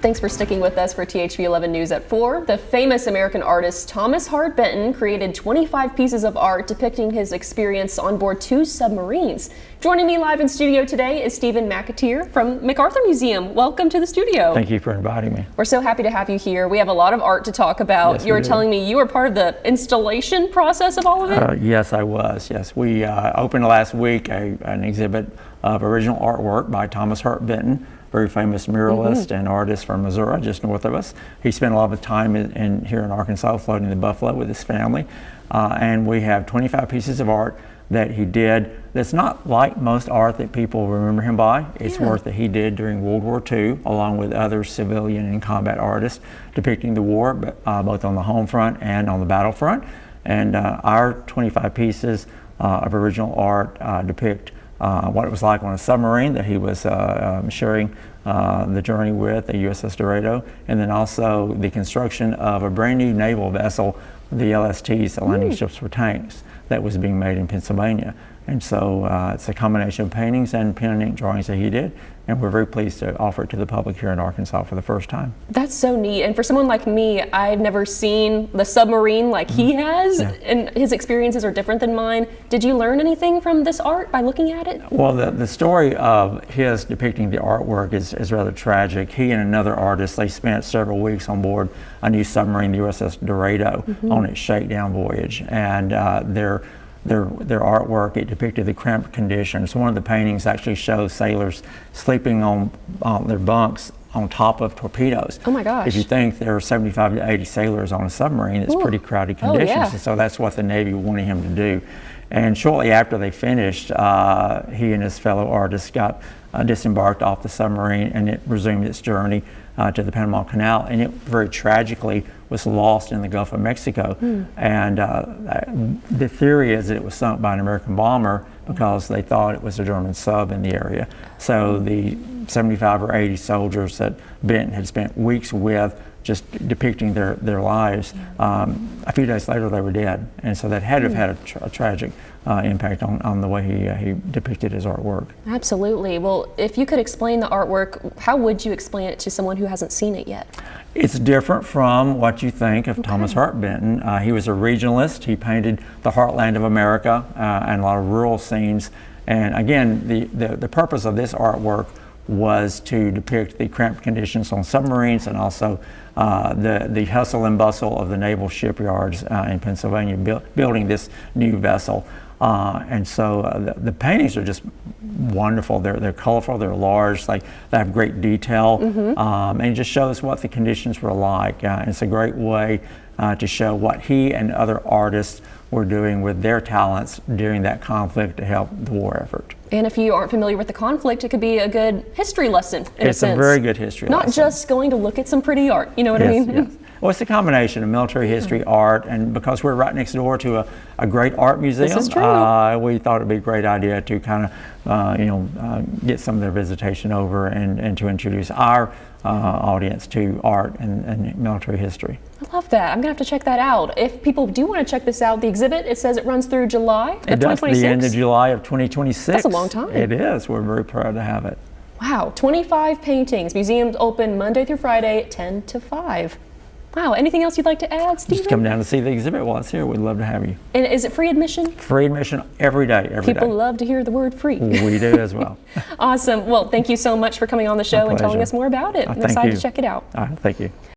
Thanks for sticking with us for THV 11 News at 4. The famous American artist Thomas Hart Benton created 25 pieces of art depicting his experience on board 2 submarines. Joining me live in studio today is Stephen MacArthur from MacArthur Museum. Welcome to the studio. Thank you for inviting me. We're so happy to have you here. We have a lot of art to talk about. Yes, you were telling me you were part of the installation process of all of it? Yes, I was. Yes, we opened last week an exhibit of original artwork by Thomas Hart Benton, very famous muralist and artist from Missouri, just north of us. He spent a lot of time here in Arkansas floating the Buffalo with his family. And we have 25 pieces of art that he did that's not like most art that people remember him by. It's work that he did during World War II, along with other civilian and combat artists depicting the war, both on the home front and on the battlefront. And our 25 pieces of original art depict what it was like on a submarine that he was sharing the journey with, the USS Dorado, and then also the construction of a brand new naval vessel, the LSTs, the landing ships for tanks, that was being made in Pennsylvania. And so it's a combination of paintings and pen and ink drawings that he did, and we're very pleased to offer it to the public here in Arkansas for the first time. That's so neat. And for someone like me, I've never seen the submarine like he has, and his experiences are different than mine. Did you learn anything from this art by looking at it? Well, the story of his depicting the artwork is rather tragic. He and another artist, they spent several weeks on board a new submarine, the USS Dorado, on its shakedown voyage, and their artwork, it depicted the cramped conditions. One of the paintings actually shows sailors sleeping on their bunks on top of torpedoes. Oh my gosh. If you think there are 75 to 80 sailors on a submarine, it's pretty crowded conditions. Yeah. And so that's what the Navy wanted him to do. And shortly after they finished, he and his fellow artists got disembarked off the submarine, and it resumed its journey to the Panama Canal, and it very tragically was lost in the Gulf of Mexico. And the theory is that it was sunk by an American bomber because they thought it was a German sub in the area. So the 75 or 80 soldiers that Benton had spent weeks with just depicting their lives, a few days later they were dead. And so that had to have had a tragic impact on the way he depicted his artwork. Absolutely. Well, if you could explain the artwork, how would you explain it to someone who hasn't seen it yet? It's different from what you think of Thomas Hart Benton. He was a regionalist. He painted the heartland of America and a lot of rural scenes. And again, the purpose of this artwork was to depict the cramped conditions on submarines, and also the hustle and bustle of the naval shipyards in Pennsylvania building this new vessel. And so the paintings are just wonderful. They're colorful, they're large, they have great detail, and it just shows what the conditions were like. It's a great way to show what he and other artists were doing with their talents during that conflict to help the war effort. And if you aren't familiar with the conflict, it could be a good history lesson in a sense. It's a very good history lesson. Not just going to look at some pretty art, you know what I mean? Yes. Well, it's a combination of military history, art, and because we're right next door to a great art museum, this is true. We thought it'd be a great idea to kind of get some of their visitation over and to introduce our audience to art and military history. I love that. I'm gonna have to check that out. If people do want to check this out, the exhibit, it says it runs through July of 2026. It does, the end of July of 2026. That's a long time. It is. We're very proud to have it. Wow, 25 paintings. Museums open Monday through Friday, 10 to 5. Wow, anything else you'd like to add, Stephen? Just come down to see the exhibit while it's here. We'd love to have you. And is it free admission? Free admission every day, People love to hear the word free. We do as well. Awesome. Well, thank you so much for coming on the show and telling us more about it. I'm excited to check it out. Thank you.